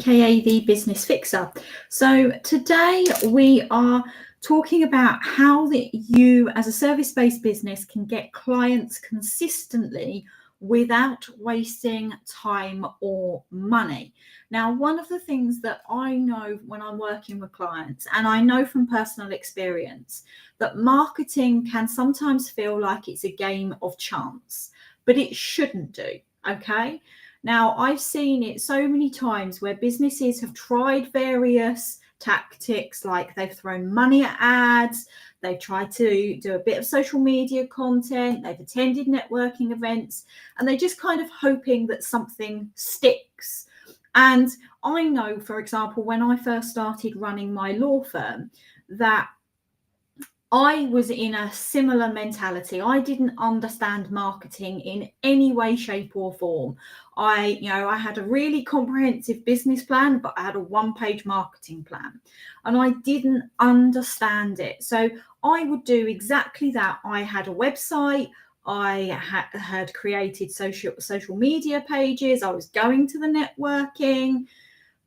aka the Business Fixer. So today we are talking about how that you as a service-based business can get clients consistently without wasting time or money. Now, one of the things that I know when I'm working with clients, and I know from personal experience, that marketing can sometimes feel like it's a game of chance, but it shouldn't do, okay? Now, I've seen it so many times where businesses have tried various tactics, like they've thrown money at ads, they've tried to do a bit of social media content, they've attended networking events, and they're just kind of hoping that something sticks. And I know, for example, when I first started running my law firm, that I was in a similar mentality. I didn't understand marketing in any way, shape, or form. I had a really comprehensive business plan, but I had a one-page marketing plan, and I didn't understand it. So I would do exactly that. I had a website. I had created social media pages. I was going to the networking,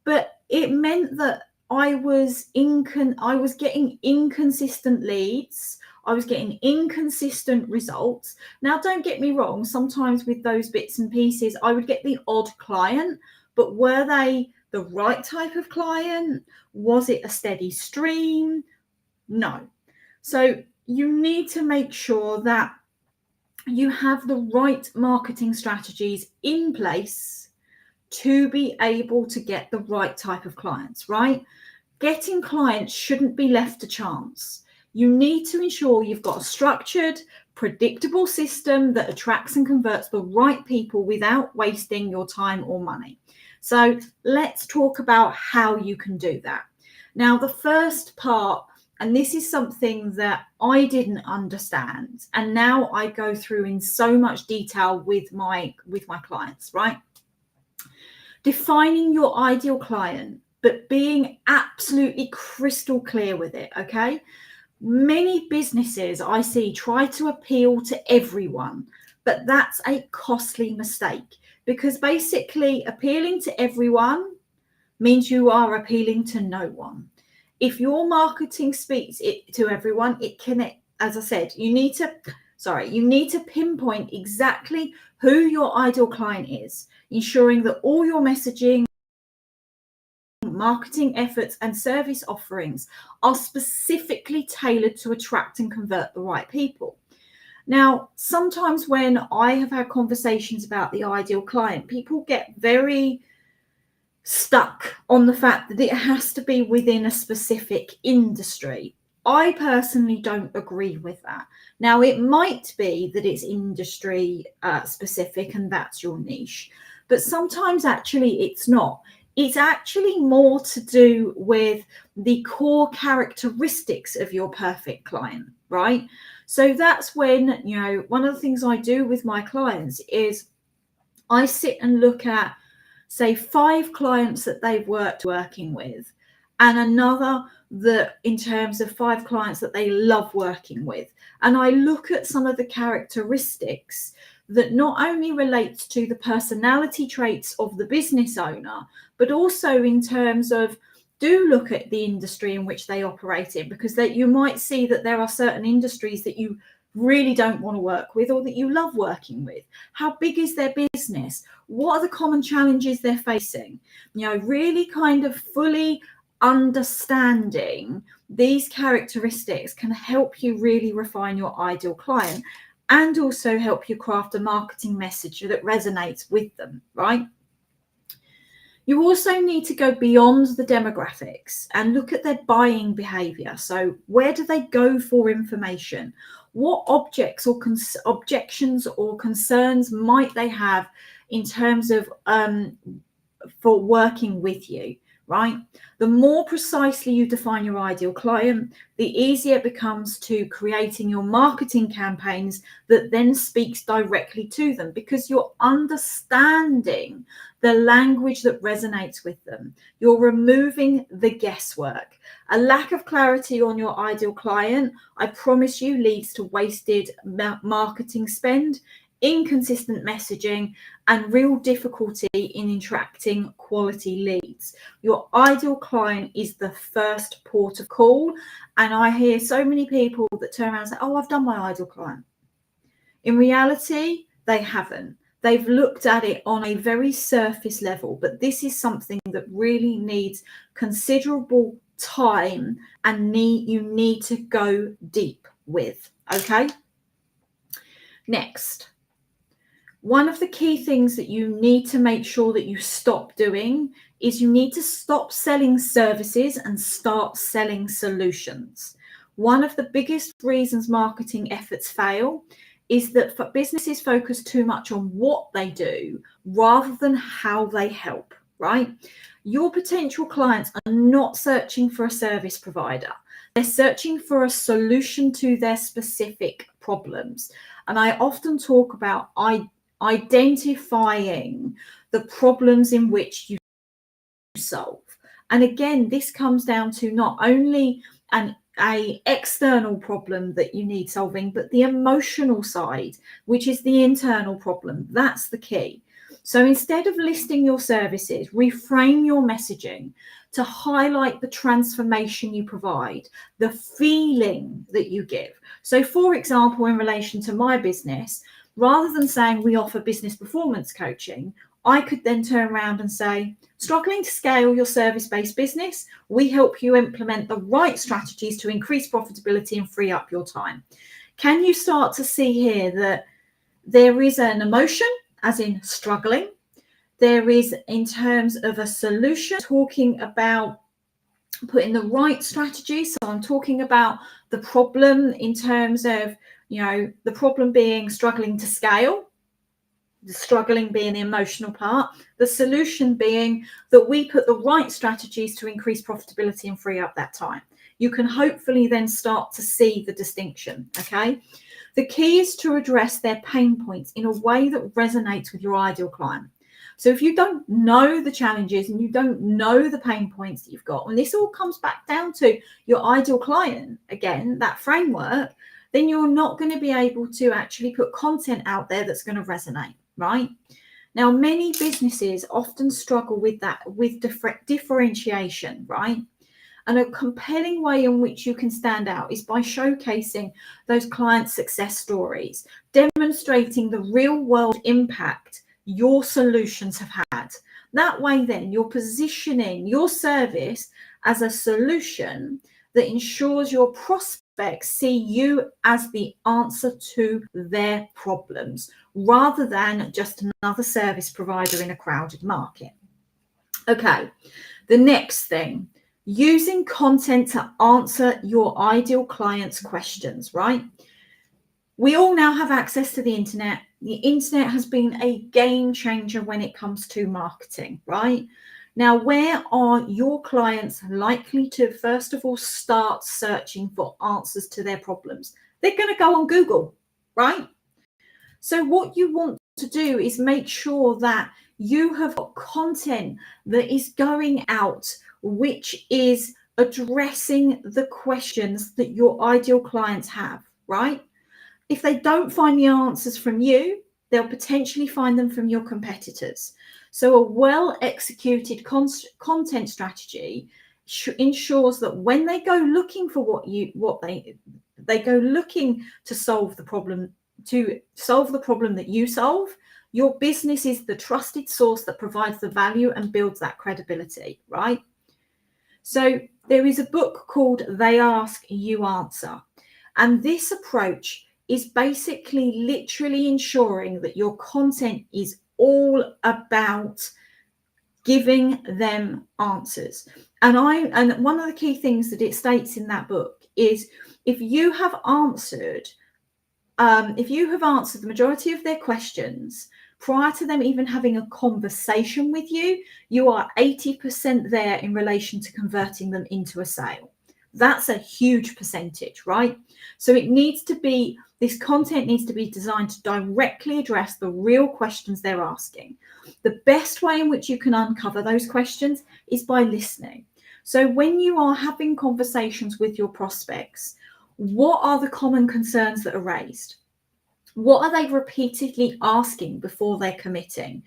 but it meant that I was getting inconsistent leads. I was getting inconsistent results. Now, don't get me wrong. Sometimes with those bits and pieces, I would get the odd client, but were they the right type of client? Was it a steady stream? No. So you need to make sure that you have the right marketing strategies in place to be able to get the right type of clients, right? Getting clients shouldn't be left to chance. You need to ensure you've got a structured, predictable system that attracts and converts the right people without wasting your time or money. So let's talk about how you can do that. Now, the first part, and this is something that I didn't understand, and now I go through in so much detail with my clients, right? Defining your ideal client, but being absolutely crystal clear with it, okay? Many businesses I see try to appeal to everyone, but that's a costly mistake, because basically appealing to everyone means you are appealing to no one. If your marketing speaks it to everyone, it can, as I said, you need to pinpoint exactly who your ideal client is, ensuring that all your messaging, marketing efforts, and service offerings are specifically tailored to attract and convert the right people. Now, sometimes when I have had conversations about the ideal client, people get very stuck on the fact that it has to be within a specific industry. I personally don't agree with that. Now, it might be that it's industry specific and that's your niche, but sometimes actually it's not. It's actually more to do with the core characteristics of your perfect client, right? So that's when, one of the things I do with my clients is I sit and look at, say, 5 clients that they've working with, and another that in terms of 5 clients that they love working with. And I look at some of the characteristics that not only relates to the personality traits of the business owner, but also in terms of, do look at the industry in which they operate in, because that you might see that there are certain industries that you really don't want to work with or that you love working with. How big is their business? What are the common challenges they're facing? Really kind of fully understanding these characteristics can help you really refine your ideal client and also help you craft a marketing message that resonates with them, right? You also need to go beyond the demographics and look at their buying behavior. So where do they go for information? What objections or concerns might they have in terms of for working with you, right? The more precisely you define your ideal client, the easier it becomes to creating your marketing campaigns that then speaks directly to them, because you're understanding the language that resonates with them. You're removing the guesswork. A lack of clarity on your ideal client, I promise you, leads to wasted marketing spend inconsistent messaging, and real difficulty in attracting quality leads. Your ideal client is the first port of call. And I hear so many people that turn around and say, oh, I've done my ideal client. In reality, they haven't. They've looked at it on a very surface level, but this is something that really needs considerable time and you need to go deep with. Okay. Next, one of the key things that you need to make sure that you stop doing is you need to stop selling services and start selling solutions. One of the biggest reasons marketing efforts fail is that businesses focus too much on what they do rather than how they help, right? Your potential clients are not searching for a service provider. They're searching for a solution to their specific problems. And I often talk about identifying the problems in which you solve. And again, this comes down to not only an external problem that you need solving, but the emotional side, which is the internal problem. That's the key. So instead of listing your services, reframe your messaging to highlight the transformation you provide, the feeling that you give. So for example, in relation to my business, rather than saying we offer business performance coaching, I could then turn around and say, struggling to scale your service-based business, we help you implement the right strategies to increase profitability and free up your time. Can you start to see here that there is an emotion, as in struggling? There is, in terms of a solution, talking about putting the right strategies. So I'm talking about the problem in terms of, the problem being struggling to scale, the struggling being the emotional part, the solution being that we put the right strategies to increase profitability and free up that time. You can hopefully then start to see the distinction, okay? The key is to address their pain points in a way that resonates with your ideal client. So if you don't know the challenges and you don't know the pain points that you've got, and this all comes back down to your ideal client, again, that framework, then you're not going to be able to actually put content out there that's going to resonate, right? Now, many businesses often struggle with that, with differentiation, right? And a compelling way in which you can stand out is by showcasing those client success stories, demonstrating the real world impact your solutions have had. That way, then, you're positioning your service as a solution that ensures your prospects see you as the answer to their problems, rather than just another service provider in a crowded market. Okay, the next thing, using content to answer your ideal client's questions, right? We all now have access to the internet. The internet has been a game changer when it comes to marketing, right? Now, where are your clients likely to, first of all, start searching for answers to their problems? They're going to go on Google, right? So what you want to do is make sure that you have got content that is going out, which is addressing the questions that your ideal clients have, right? If they don't find the answers from you, they'll potentially find them from your competitors. So a well-executed content strategy ensures that when they go looking for they go looking to solve the problem that you solve, your business is the trusted source that provides the value and builds that credibility, right? So there is a book called They Ask, You Answer. And this approach is basically literally ensuring that your content is all about giving them answers. And one of the key things that it states in that book is if you have answered the majority of their questions prior to them even having a conversation with you, you are 80% there in relation to converting them into a sale. That's a huge percentage, right? So this content needs to be designed to directly address the real questions they're asking. The best way in which you can uncover those questions is by listening. So when you are having conversations with your prospects, what are the common concerns that are raised? What are they repeatedly asking before they're committing?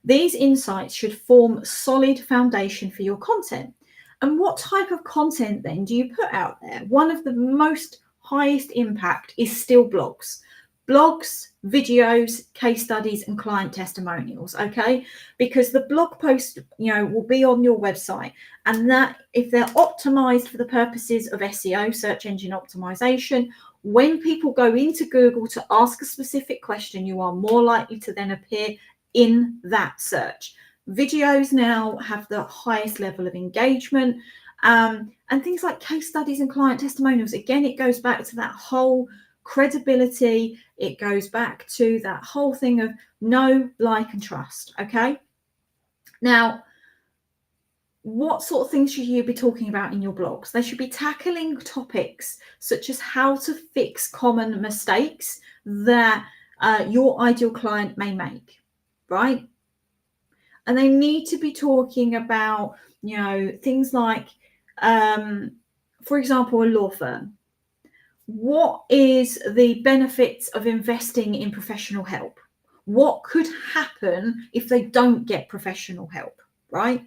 These insights should form a solid foundation for your content. And what type of content then do you put out there? One of the most highest impact is still blogs. Blogs, videos, case studies, and client testimonials, okay? Because the blog post, will be on your website, and that if they're optimized for the purposes of SEO, search engine optimization, when people go into Google to ask a specific question, you are more likely to then appear in that search. Videos now have the highest level of engagement, and things like case studies and client testimonials. Again, it goes back to that whole credibility. It goes back to that whole thing of know, like, and trust. Okay. Now, what sort of things should you be talking about in your blogs? They should be tackling topics such as how to fix common mistakes that your ideal client may make, right? And they need to be talking about, things like, for example, a law firm. What is the benefits of investing in professional help? What could happen if they don't get professional help, right?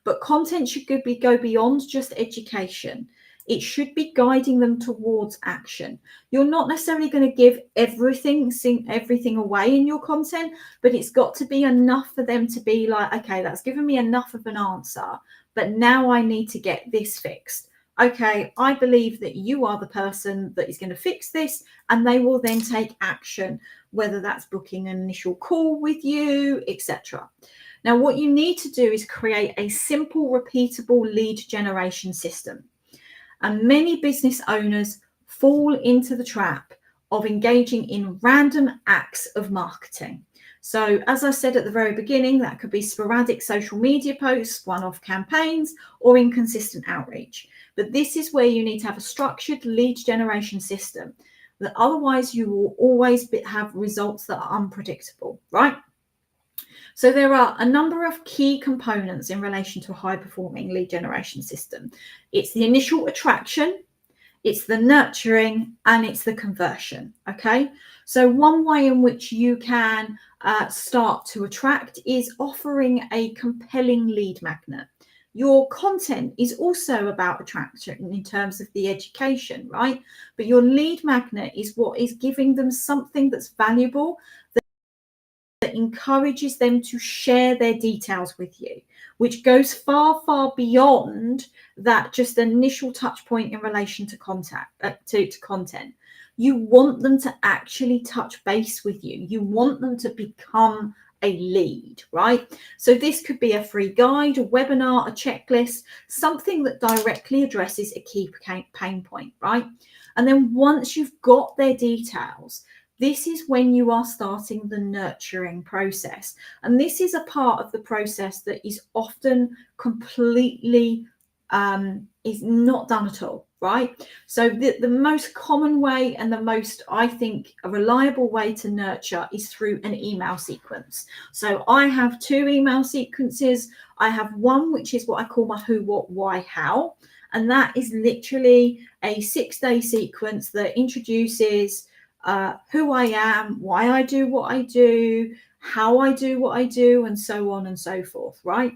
But content should go beyond just education. It should be guiding them towards action. You're not necessarily going to give everything away in your content, but it's got to be enough for them to be like, okay, that's given me enough of an answer, but now I need to get this fixed. Okay, I believe that you are the person that is going to fix this, and they will then take action, whether that's booking an initial call with you, etc. Now, what you need to do is create a simple, repeatable lead generation system. And many business owners fall into the trap of engaging in random acts of marketing. So, as I said at the very beginning, that could be sporadic social media posts, one-off campaigns, or inconsistent outreach. But this is where you need to have a structured lead generation system, that otherwise you will always have results that are unpredictable, right? So there are a number of key components in relation to a high-performing lead generation system. It's the initial attraction, it's the nurturing, and it's the conversion, okay? So one way in which you can start to attract is offering a compelling lead magnet. Your content is also about attraction in terms of the education, right? But your lead magnet is what is giving them something that's valuable, that encourages them to share their details with you, which goes far, far beyond that just initial touch point in relation to content. You want them to actually touch base with you. You want them to become a lead, right? So this could be a free guide, a webinar, a checklist, something that directly addresses a key pain point, right? And then once you've got their details, this is when you are starting the nurturing process. And this is a part of the process that is often completely is not done at all, right? So the most common way and the most, I think, a reliable way to nurture is through an email sequence. So I have 2 email sequences. I have one, which is what I call my who, what, why, how. And that is literally a 6-day sequence that introduces who I am, why I do what I do, how I do what I do, and so on and so forth, right?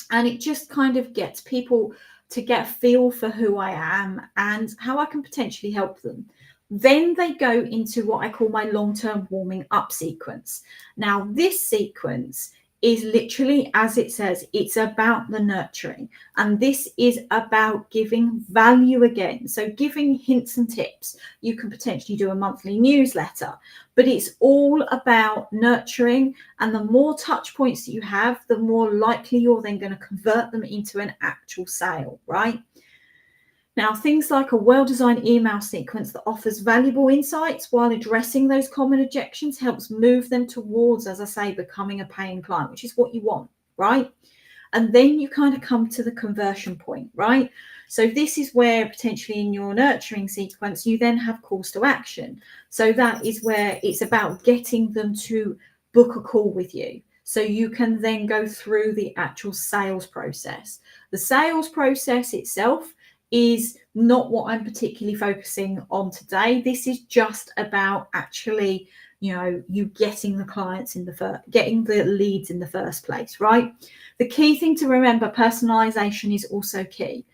And it just kind of gets people to get a feel for who I am and how I can potentially help them. Then they go into what I call my long-term warming up sequence. Now, this sequence is literally, as it says, it's about the nurturing. And this is about giving value again. So giving hints and tips. You can potentially do a monthly newsletter, but it's all about nurturing. And the more touch points that you have, the more likely you're then going to convert them into an actual sale, right? Now, things like a well-designed email sequence that offers valuable insights while addressing those common objections helps move them towards, as I say, becoming a paying client, which is what you want, right? And then you kind of come to the conversion point, right? So this is where potentially in your nurturing sequence, you then have calls to action. So that is where it's about getting them to book a call with you. So you can then go through the actual sales process. The sales process itself is not what I'm particularly focusing on today. This is just about actually, you getting the clients getting the leads in the first place, right? The key thing to remember, personalization is also key.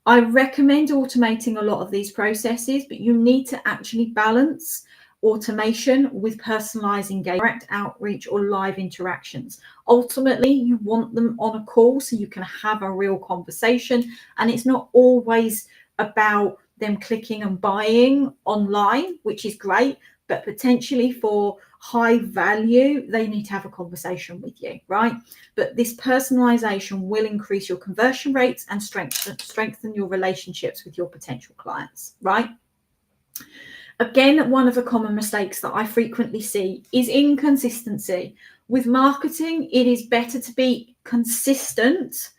I recommend automating a lot of these processes, but you need to actually balance automation with personalizing direct outreach or live interactions. Ultimately, you want them on a call so you can have a real conversation, and it's not always about them clicking and buying online, which is great, but potentially for high value, they need to have a conversation with you, right? But this personalization will increase your conversion rates and strengthen your relationships with your potential clients, right? Again, one of the common mistakes that I frequently see is inconsistency. With marketing, it is better to be consistent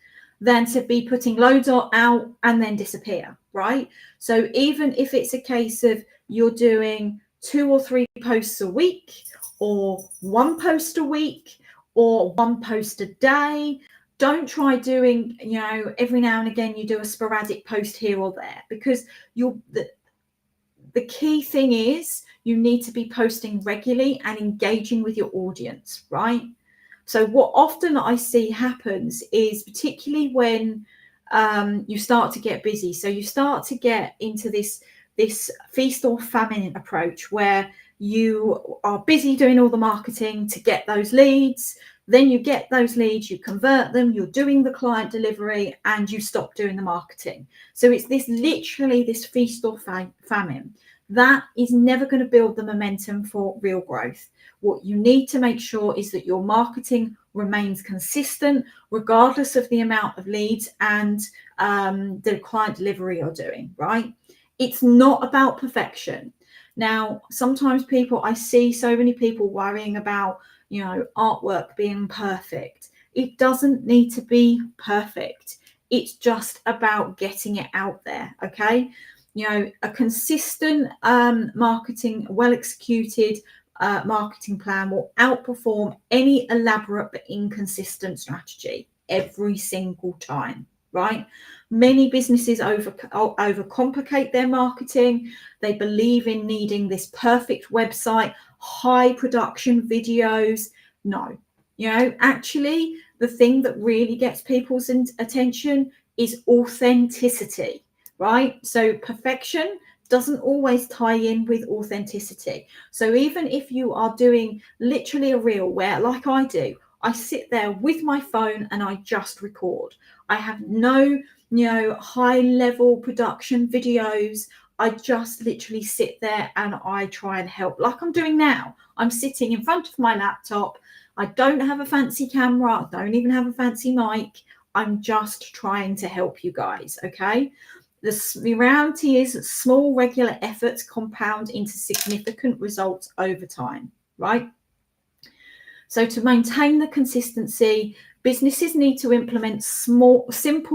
than to be putting loads out and then disappear, right? So even if it's a case of you're doing 2 or 3 posts a week, or 1 post a week, or 1 post a day, don't try doing, every now and again you do a sporadic post here or there, because the key thing is you need to be posting regularly and engaging with your audience, right? So what often I see happens is, particularly when you start to get busy, so you start to get into this feast or famine approach where you are busy doing all the marketing to get those leads. Then you get those leads, you convert them, you're doing the client delivery, and you stop doing the marketing. So it's literally this feast or famine. That is never going to build the momentum for real growth. What you need to make sure is that your marketing remains consistent, regardless of the amount of leads and the client delivery you're doing, right? It's not about perfection. Now, sometimes I see so many people worrying about, artwork being perfect. It doesn't need to be perfect. It's just about getting it out there, okay? A consistent marketing, well executed marketing plan will outperform any elaborate but inconsistent strategy every single time, right? Many businesses overcomplicate their marketing. They believe in needing this perfect website, high production videos. No, actually, the thing that really gets people's attention is authenticity, right? So perfection doesn't always tie in with authenticity. So even if you are doing literally a reel where, like I do, I sit there with my phone and I just record. I have no, high level production videos. I just literally sit there and I try and help, like I'm doing now. I'm sitting in front of my laptop. I don't have a fancy camera. I don't even have a fancy mic. I'm just trying to help you guys, okay? The reality is that small regular efforts compound into significant results over time, right? So to maintain the consistency, businesses need to implement simple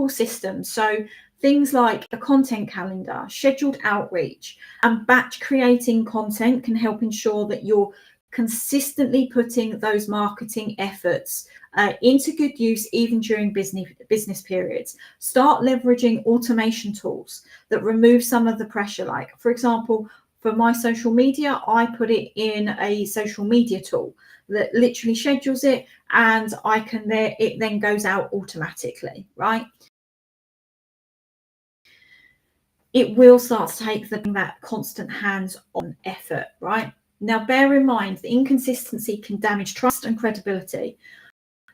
systems. So things like a content calendar, scheduled outreach, and batch creating content can help ensure that you're consistently putting those marketing efforts into good use, even during business periods. Start leveraging automation tools that remove some of the pressure. Like, for example, for my social media, I put it in a social media tool that literally schedules it, and it then goes out automatically, right? It will start to take that constant hands-on effort, right? Now, bear in mind, the inconsistency can damage trust and credibility.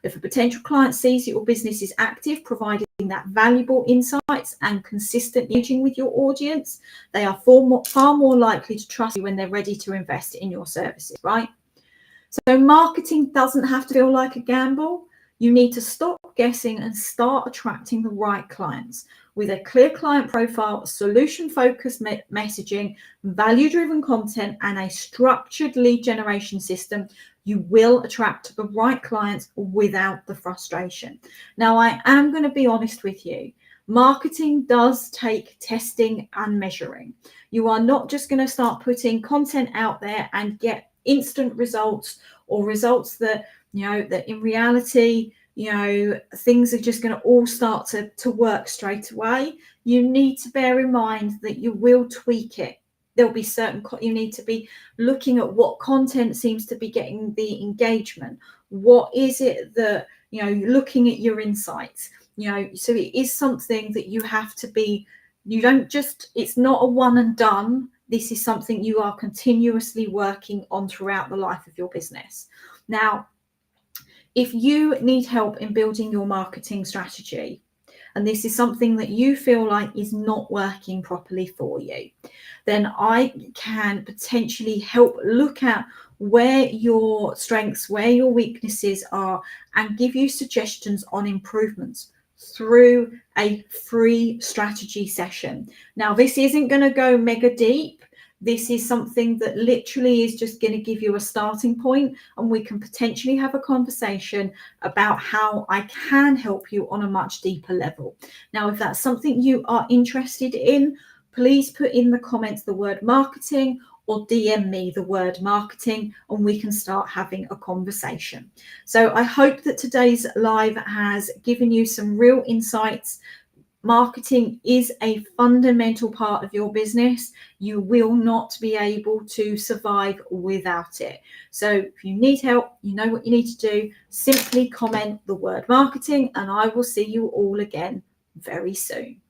If a potential client sees that your business is active, providing that valuable insights and consistently engaging with your audience, they are far more likely to trust you when they're ready to invest in your services, right? So marketing doesn't have to feel like a gamble. You need to stop guessing and start attracting the right clients. With a clear client profile, solution-focused messaging, value-driven content, and a structured lead generation system, you will attract the right clients without the frustration. Now, I am going to be honest with you. Marketing does take testing and measuring. You are not just going to start putting content out there and get instant results, or results that, that in reality things are just going to all start to work straight away. You need to bear in mind that you will tweak it. There'll be you need to be looking at what content seems to be getting the engagement. What is it that, looking at your insights, so it is something that you have to be, it's not a one and done. This is something you are continuously working on throughout the life of your business. Now, if you need help in building your marketing strategy, and this is something that you feel like is not working properly for you, then I can potentially help look at where your strengths, where your weaknesses are, and give you suggestions on improvements through a free strategy session. Now, this isn't going to go mega deep. This is something that literally is just going to give you a starting point, and we can potentially have a conversation about how I can help you on a much deeper level. Now, if that's something you are interested in, please put in the comments the word marketing, or DM me the word marketing, and we can start having a conversation. So I hope that today's live has given you some real insights. Marketing is a fundamental part of your business. You will not be able to survive without it. So if you need help, you know what you need to do. Simply comment the word marketing, and I will see you all again very soon.